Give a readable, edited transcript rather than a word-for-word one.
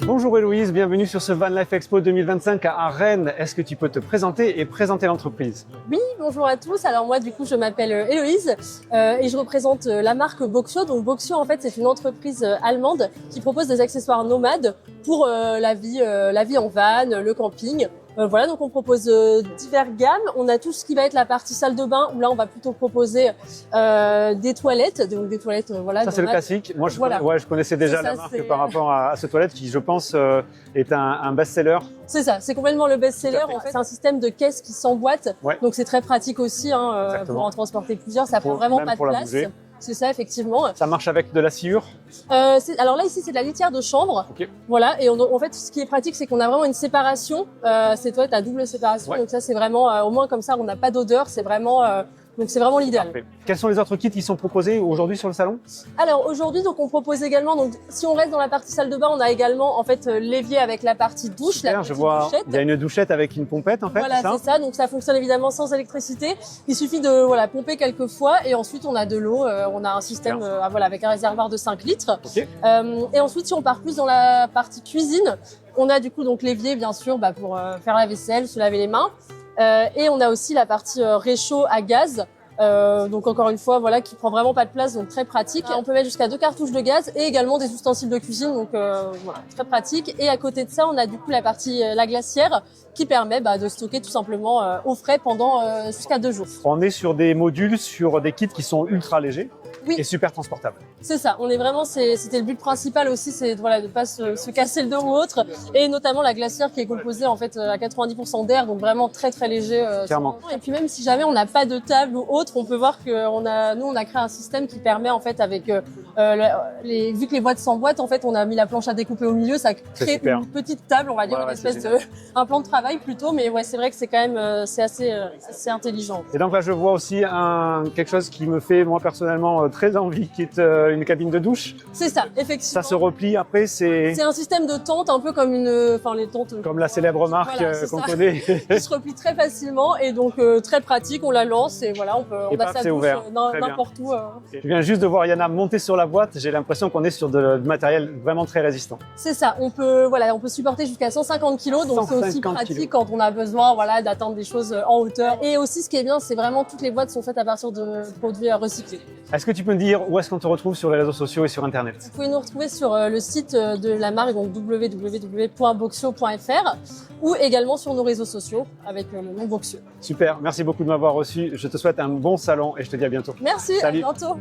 Bonjour Héloïse, bienvenue sur ce Van Life Expo 2025 à Rennes. Est-ce que tu peux te présenter et présenter l'entreprise? Oui, bonjour à tous. Alors moi, du coup, je m'appelle Héloïse et je représente la marque Boxio. Donc Boxio, en fait, c'est une entreprise allemande qui propose des accessoires nomades pour la vie en van, le camping. Voilà, donc on propose diverses gammes. On a tout ce qui va être la partie salle de bain où là, on va plutôt proposer des toilettes. Donc des toilettes, voilà. Ça, c'est le classique. Moi, je connaissais déjà la marque par rapport à ce toilette qui, je pense, est un best-seller. C'est ça, c'est complètement le best-seller. En fait, c'est un système de caisse qui s'emboîte. Ouais. Donc c'est très pratique aussi pour en transporter plusieurs. Ça prend vraiment pas de place. Bouger. C'est ça, effectivement. Ça marche avec de la sciure? Alors là, ici, c'est de la litière de chambre. Okay. Voilà. Et en fait, ce qui est pratique, c'est qu'on a vraiment une séparation. Ces toilettes à double séparation. Ouais. Donc ça, c'est vraiment, au moins comme ça, on n'a pas d'odeur. C'est vraiment, donc c'est vraiment l'idéal. Quels sont les autres kits qui sont proposés aujourd'hui sur le salon? Alors aujourd'hui, donc on propose également, donc si on reste dans la partie salle de bain, on a également en fait l'évier avec la partie douche. Super, la petite je vois. douchette. Il y a une douchette avec une pompette en fait. Voilà, c'est ça. Donc ça fonctionne évidemment sans électricité. Il suffit de pomper quelques fois et ensuite on a de l'eau. On a un système avec un réservoir de 5 litres. Okay. Et ensuite, si on part plus dans la partie cuisine, on a du coup donc l'évier bien sûr pour faire la vaisselle, se laver les mains. Et on a aussi la partie réchaud à gaz. Donc encore une fois, voilà, qui prend vraiment pas de place, donc très pratique. On peut mettre jusqu'à 2 cartouches de gaz et également des ustensiles de cuisine, donc voilà, très pratique. Et à côté de ça, on a du coup la glacière qui permet de stocker tout simplement au frais pendant jusqu'à 2 jours. On est sur des modules, sur des kits qui sont ultra légers. Oui. Et super transportable. C'est ça, on est vraiment, c'était le but principal aussi, c'est de pas se casser le dos ou autre, et notamment la glacière qui est composée en fait à 90% d'air, donc vraiment très très léger. Clairement. Et puis même si jamais on n'a pas de table ou autre, on peut voir que on a créé un système qui permet en fait avec vu que les boîtes s'emboîtent, en fait on a mis la planche à découper au milieu, ça crée une petite table, on va dire, une espèce un plan de travail plutôt, mais ouais c'est vrai que c'est quand même c'est assez intelligent. Et donc là je vois aussi quelque chose qui me fait moi personnellement très envie, qui est une cabine de douche. C'est ça, effectivement. Ça se replie après, c'est un système de tente, un peu comme les tentes. Comme la célèbre marque qu'on connaît. Qui se replie très facilement et donc très pratique, on la lance et voilà, on a sa douche n'importe où. Je viens juste de voir Yana monter sur la boîte, j'ai l'impression qu'on est sur du matériel vraiment très résistant. C'est ça, on peut supporter jusqu'à 150 kg, donc c'est aussi pratique quand on a besoin d'atteindre des choses en hauteur. Et aussi ce qui est bien, c'est vraiment toutes les boîtes sont faites à partir de produits recyclés. Est-ce que tu peux me dire où est-ce qu'on te retrouve sur les réseaux sociaux et sur Internet? Vous pouvez nous retrouver sur le site de la marque, donc www.boxio.fr, ou également sur nos réseaux sociaux avec le nom Boxio. Super, merci beaucoup de m'avoir reçu. Je te souhaite un bon salon et je te dis à bientôt. Merci, Salut. à bientôt.